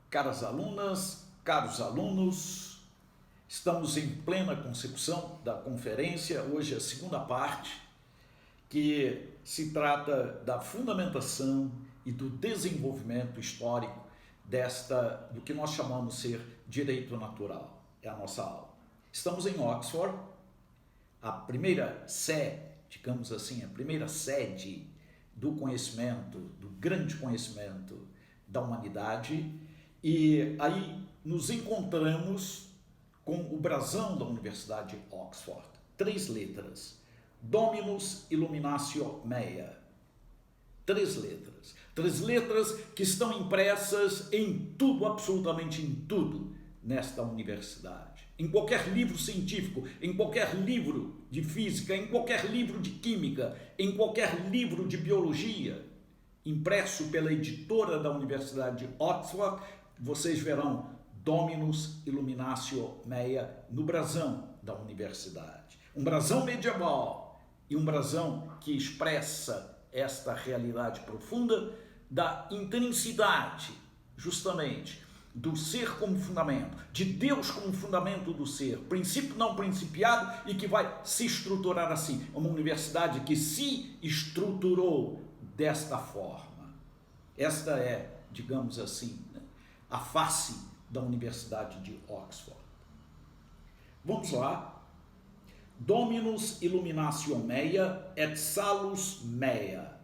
Caras alunas, caros alunos, estamos em plena consecução da conferência, hoje é a segunda parte, que se trata da fundamentação e do desenvolvimento histórico do que nós chamamos ser direito natural, é a nossa aula. Estamos em Oxford, a primeira digamos assim, a primeira sede do conhecimento, do grande conhecimento da humanidade, e aí nos encontramos com o brasão da Universidade de Oxford, 3 letras, Dominus Illuminatio Mea, 3 letras que estão impressas em tudo, absolutamente em tudo, nesta universidade. Em qualquer livro científico, em qualquer livro de física, em qualquer livro de química, em qualquer livro de biologia, impresso pela editora da Universidade de Oxford, vocês verão Dominus Illuminatio Mea no brasão da universidade. Um brasão medieval e um brasão que expressa esta realidade profunda da intensidade, justamente, do ser como fundamento, de Deus como fundamento do ser, princípio não principiado e que vai se estruturar assim. Uma universidade que se estruturou desta forma. Esta é, digamos assim, a face da Universidade de Oxford. Vamos lá. Dominus Illuminatio Mea et Salus Mea,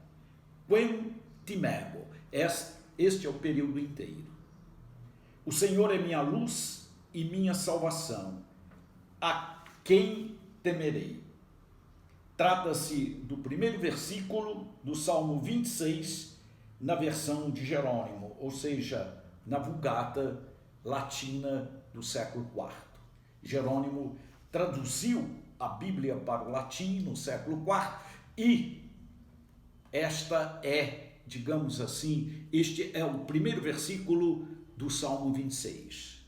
quem timebo. Este é o período inteiro. O Senhor é minha luz e minha salvação. A quem temerei? Trata-se do primeiro versículo do Salmo 26, na versão de Jerônimo, ou seja, na Vulgata latina do século IV. Jerônimo traduziu a Bíblia para o latim no século IV e esta é, digamos assim, este é o primeiro versículo do Salmo 26.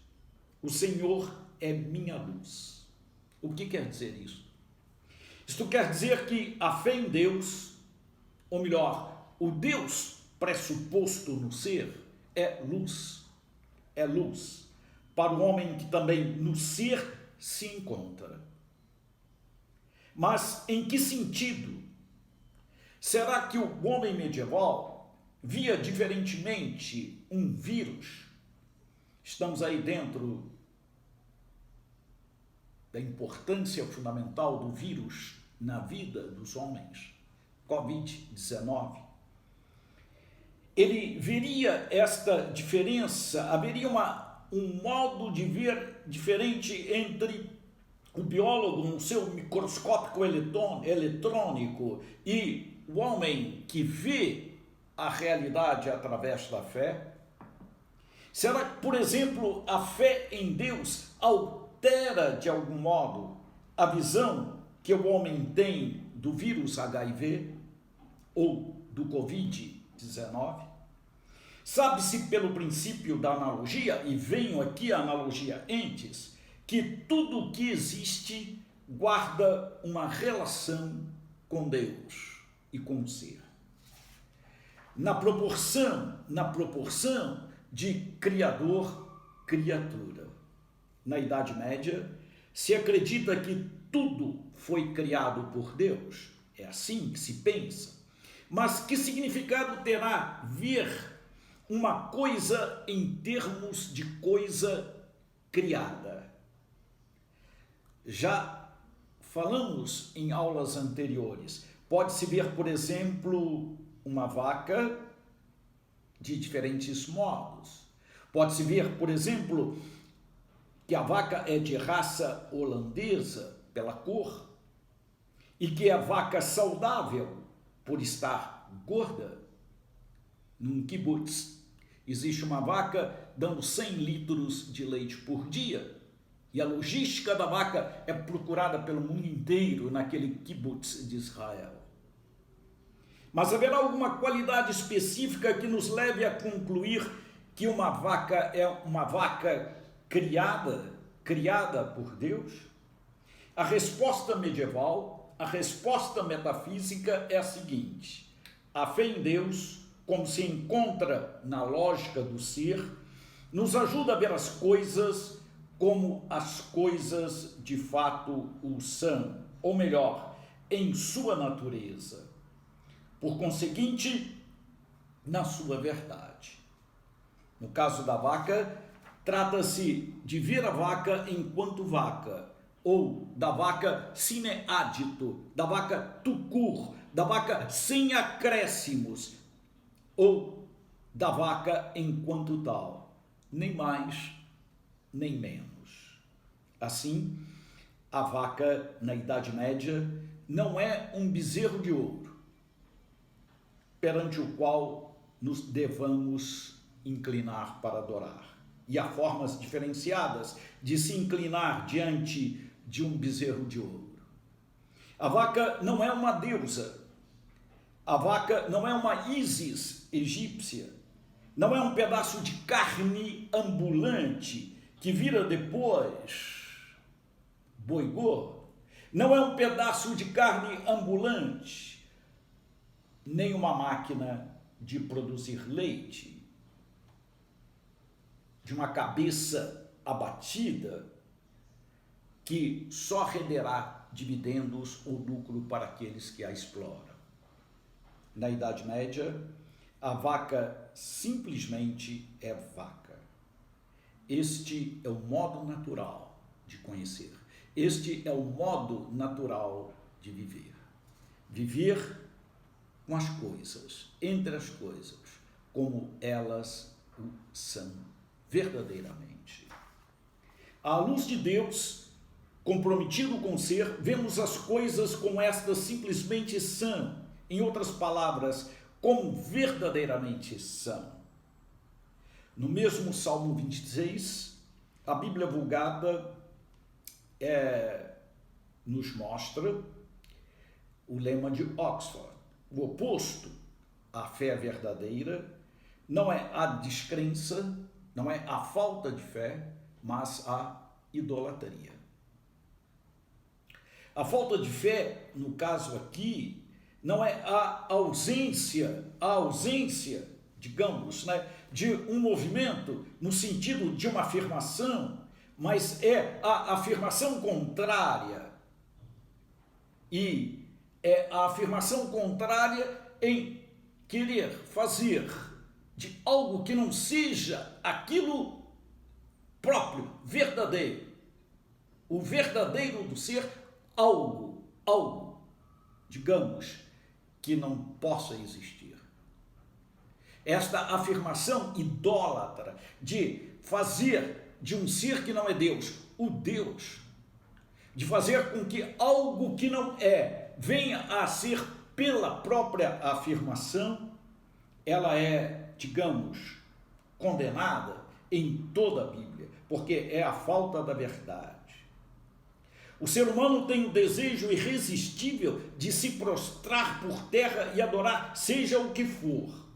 O Senhor é minha luz. O que quer dizer isso? Isto quer dizer que a fé em Deus, ou melhor, o Deus pressuposto no ser, é luz. É luz para o homem que também no ser se encontra. Mas em que sentido? Será que o homem medieval via diferentemente um vírus? Estamos aí dentro da importância fundamental do vírus na vida dos homens, Covid-19. Ele veria esta diferença, haveria um modo de ver diferente entre o biólogo no seu microscópio eletrônico e o homem que vê a realidade através da fé? Será que, por exemplo, a fé em Deus altera de algum modo a visão que o homem tem do vírus HIV ou do Covid-19? Sabe-se pelo princípio da analogia, e venho aqui a analogia antes, que tudo o que existe guarda uma relação com Deus e com o ser. Na proporção de criador-criatura. Na Idade Média, se acredita que tudo foi criado por Deus. É assim que se pensa. Mas que significado terá ver uma coisa em termos de coisa criada? Já falamos em aulas anteriores. Pode-se ver, por exemplo, uma vaca de diferentes modos. Pode-se ver, por exemplo, que a vaca é de raça holandesa pela cor e que é vaca saudável por estar gorda. Num kibbutz existe uma vaca dando 100 litros de leite por dia e a logística da vaca é procurada pelo mundo inteiro naquele kibbutz de Israel. Mas haverá alguma qualidade específica que nos leve a concluir que uma vaca é uma vaca criada por Deus? A resposta medieval, a resposta metafísica é a seguinte: a fé em Deus, como se encontra na lógica do ser, nos ajuda a ver as coisas como as coisas de fato o são, ou melhor, em sua natureza. Por conseguinte, na sua verdade. No caso da vaca, trata-se de ver a vaca enquanto vaca, ou da vaca sine adito, da vaca tucur, da vaca sem acréscimos, ou da vaca enquanto tal, nem mais, nem menos. Assim, a vaca na Idade Média não é um bezerro de ouro, perante o qual nos devamos inclinar para adorar. E há formas diferenciadas de se inclinar diante de um bezerro de ouro. A vaca não é uma deusa. A vaca não é uma Ísis egípcia. Não é um pedaço de carne ambulante que vira depois boi gordo. Não é um pedaço de carne ambulante, nem uma máquina de produzir leite, de uma cabeça abatida que só renderá dividendos ou lucro para aqueles que a exploram. Na Idade Média, a vaca simplesmente é vaca. Este é o modo natural de conhecer. Este é o modo natural de viver. Viver com as coisas, entre as coisas, como elas o são verdadeiramente. À luz de Deus, comprometido com o ser, vemos as coisas como estas simplesmente são. Em outras palavras, como verdadeiramente são. No mesmo Salmo 26, a Bíblia Vulgata nos mostra o lema de Oxford. O oposto à fé verdadeira não é a descrença, não é a falta de fé, mas a idolatria. A falta de fé, no caso aqui, não é a ausência, digamos, né, de um movimento no sentido de uma afirmação, mas é a afirmação contrária. E é a afirmação contrária em querer fazer de algo que não seja aquilo próprio, verdadeiro. O verdadeiro do ser, algo, digamos, que não possa existir. Esta afirmação idólatra de fazer de um ser que não é Deus, o Deus, de fazer com que algo que não é venha a ser pela própria afirmação, ela é, digamos, condenada em toda a Bíblia, porque é a falta da verdade. O ser humano tem o desejo irresistível de se prostrar por terra e adorar seja o que for.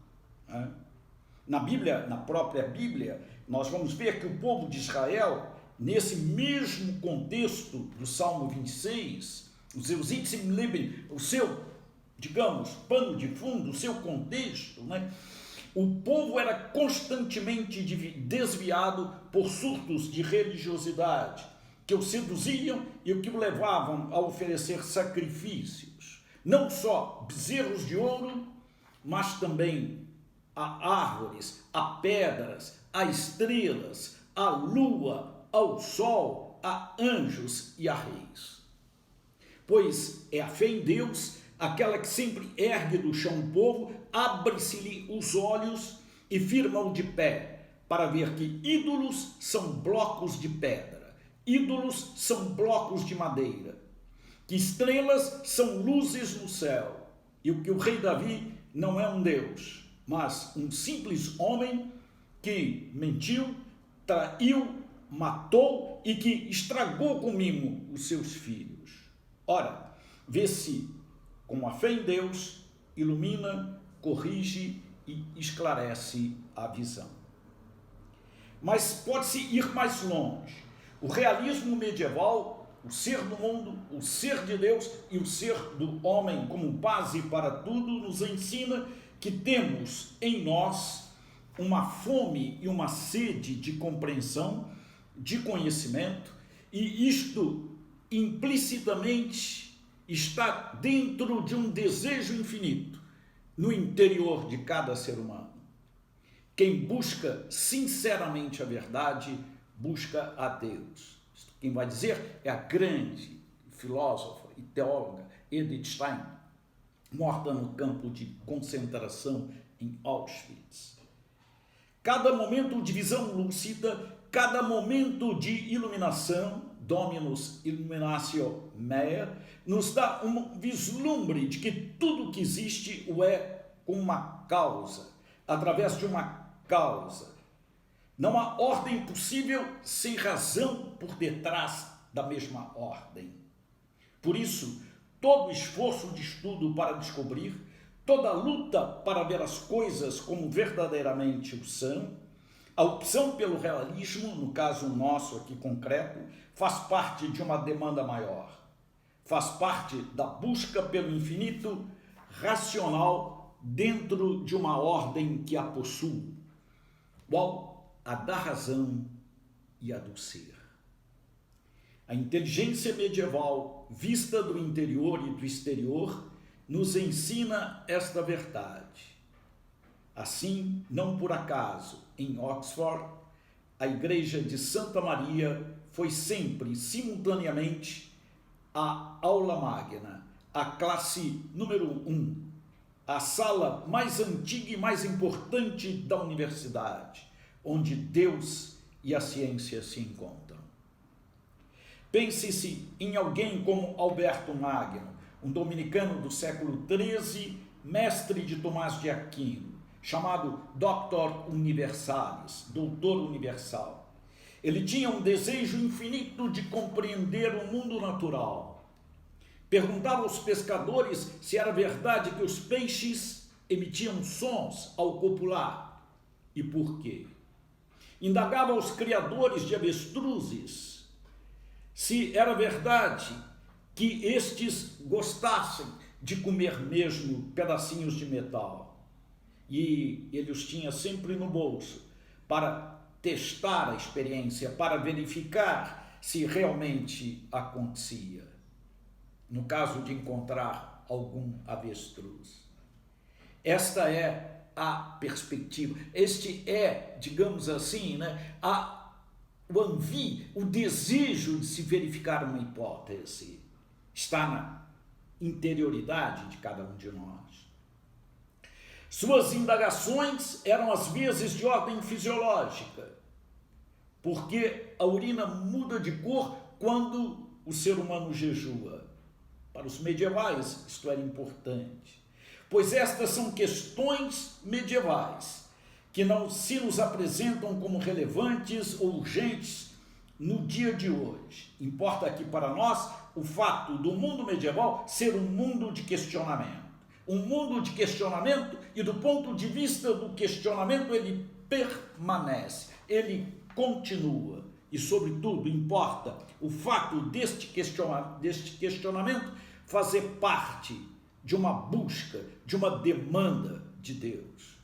Na Bíblia, na própria Bíblia, nós vamos ver que o povo de Israel, nesse mesmo contexto do Salmo 26, os seus itzim libim, o seu, digamos, pano de fundo, o seu contexto, né? O povo era constantemente desviado por surtos de religiosidade, que o seduziam e o que o levavam a oferecer sacrifícios, não só bezerros de ouro, mas também a árvores, a pedras, a estrelas, a lua, ao sol, a anjos e a reis. Pois é a fé em Deus, aquela que sempre ergue do chão o povo, abre-se-lhe os olhos e firma-o de pé, para ver que ídolos são blocos de pedra, ídolos são blocos de madeira, que estrelas são luzes no céu, e o que o rei Davi não é um Deus, mas um simples homem que mentiu, traiu, matou e que estragou com mimo os seus filhos. Ora, vê-se com a fé em Deus, ilumina, corrige e esclarece a visão. Mas pode-se ir mais longe. O realismo medieval, o ser do mundo, o ser de Deus e o ser do homem como base para tudo, nos ensina que temos em nós uma fome e uma sede de compreensão, de conhecimento, e isto implicitamente está dentro de um desejo infinito no interior de cada ser humano. Quem busca sinceramente a verdade, busca a Deus. Quem vai dizer é a grande filósofa e teóloga Edith Stein, morta no campo de concentração em Auschwitz. Cada momento de visão lúcida, cada momento de iluminação, Dominus Illuminatio Mea, nos dá um vislumbre de que tudo que existe o é com uma causa, através de uma causa. Não há ordem possível sem razão por detrás da mesma ordem. Por isso, todo esforço de estudo para descobrir, toda luta para ver as coisas como verdadeiramente o são, a opção pelo realismo, no caso nosso aqui concreto, faz parte de uma demanda maior. Faz parte da busca pelo infinito racional dentro de uma ordem que a possui, qual a da razão e a do ser. A inteligência medieval, vista do interior e do exterior, nos ensina esta verdade. Assim, não por acaso, em Oxford, a Igreja de Santa Maria foi sempre, simultaneamente, a aula magna, a classe número 1, a sala mais antiga e mais importante da universidade, onde Deus e a ciência se encontram. Pense-se em alguém como Alberto Magno, um dominicano do século XIII, mestre de Tomás de Aquino, chamado Doctor Universalis, Doutor Universal. Ele tinha um desejo infinito de compreender o mundo natural. Perguntava aos pescadores se era verdade que os peixes emitiam sons ao copular e por quê. Indagava aos criadores de avestruzes se era verdade que estes gostassem de comer mesmo pedacinhos de metal. E ele os tinha sempre no bolso para testar a experiência, para verificar se realmente acontecia, no caso de encontrar algum avestruz. Esta é a perspectiva, este é, digamos assim, o envio, o desejo de se verificar uma hipótese, está na interioridade de cada um de nós. Suas indagações eram às vezes de ordem fisiológica, porque a urina muda de cor quando o ser humano jejua. Para os medievais, isto era importante, pois estas são questões medievais que não se nos apresentam como relevantes ou urgentes no dia de hoje. Importa aqui para nós o fato do mundo medieval ser um mundo de questionamento. Um mundo de questionamento, e do ponto de vista do questionamento ele permanece, ele continua. E, sobretudo, importa o fato deste questionamento fazer parte de uma busca, de uma demanda de Deus.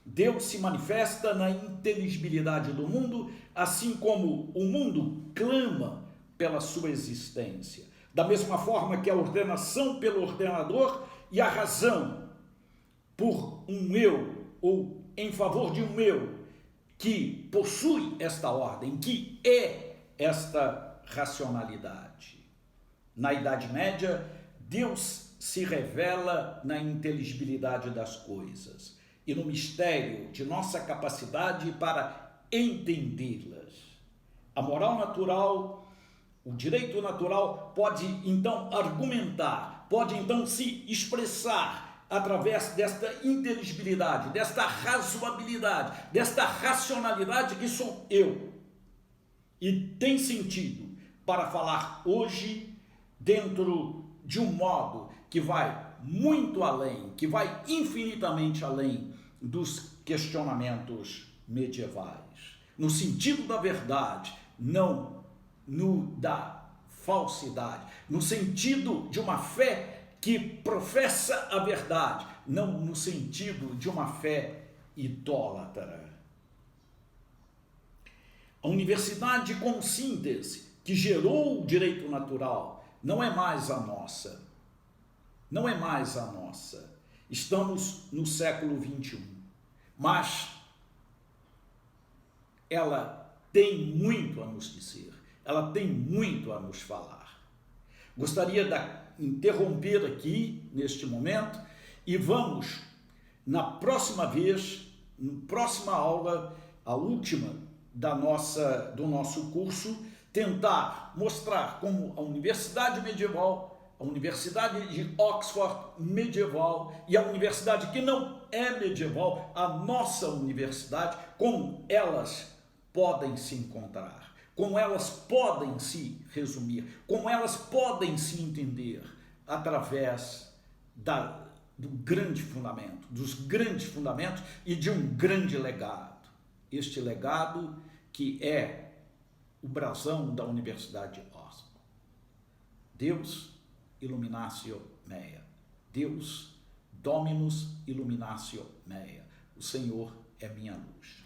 Deus se manifesta na inteligibilidade do mundo, assim como o mundo clama pela sua existência. Da mesma forma que a ordenação pelo ordenador e a razão por um eu, ou em favor de um eu, que possui esta ordem, que é esta racionalidade. Na Idade Média, Deus se revela na inteligibilidade das coisas e no mistério de nossa capacidade para entendê-las. A moral natural, o direito natural pode então argumentar, pode então se expressar através desta inteligibilidade, desta razoabilidade, desta racionalidade que sou eu. E tem sentido para falar hoje dentro de um modo que vai muito além, que vai infinitamente além dos questionamentos medievais, no sentido da verdade, não no da falsidade, no sentido de uma fé que professa a verdade, não no sentido de uma fé idólatra. A universidade com síntese que gerou o direito natural não é mais a nossa. Não é mais a nossa. Estamos no século XXI. Mas ela tem muito a nos dizer. Ela tem muito a nos falar. Gostaria de interromper aqui, neste momento, e vamos, na próxima vez, na próxima aula, a última do nosso curso, tentar mostrar como a Universidade Medieval, a Universidade de Oxford medieval e a universidade que não é medieval, a nossa universidade, como elas podem se encontrar, como elas podem se resumir, como elas podem se entender através do grande fundamento, dos grandes fundamentos e de um grande legado. Este legado que é o brasão da Universidade de Oxford. Deus Illuminatio Mea. Deus Dominus Illuminatio Mea. O Senhor é minha luz.